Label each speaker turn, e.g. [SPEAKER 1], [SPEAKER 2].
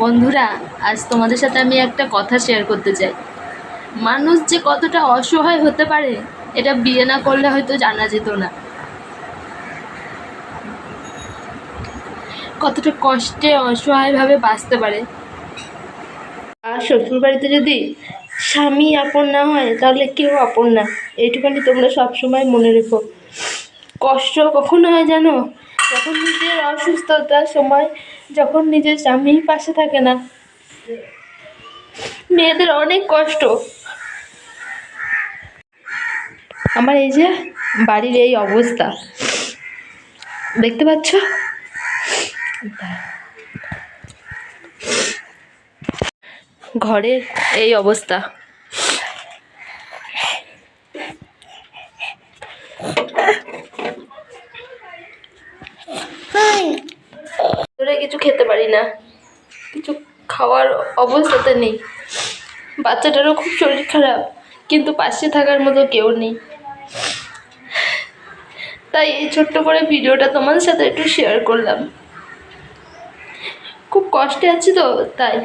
[SPEAKER 1] বন্ধুরা, আজ তোমাদের সাথে আমি একটা কথা শেয়ার করতে চাই। মানুষ যে কতটা অসহায় হতে পারে এটা বিয়ে না করলে হয়তো জানা যেত না। কতটা কষ্টে অসহায়ভাবে বাঁচতে পারে। আর শ্বশুরবাড়িতে যদি স্বামী আপন না হয় তাহলে কেউ আপন না, এইটুখানি তোমরা সবসময় মনে রেখো। কষ্ট কখনো হয় জানো? যখন নিজের অসুস্থতার সময়, যখন নিজের স্বামী পাশে থাকে না, মেয়েদের অনেক কষ্ট। আমার এই যে বাড়ির এই অবস্থা দেখতে পাচ্ছ, ঘরের এই অবস্থা। কিছু খেতে পারি না, কিছু খাওয়ার অবস্থাতে নেই। বাচ্চাটারও খুব শরীর খারাপ, কিন্তু পাশে থাকার মতো কেউ নেই। তাই এই ছোট্ট করে ভিডিওটা তোমাদের সাথে একটু শেয়ার করলাম। খুব কষ্টে আছি তো তাই।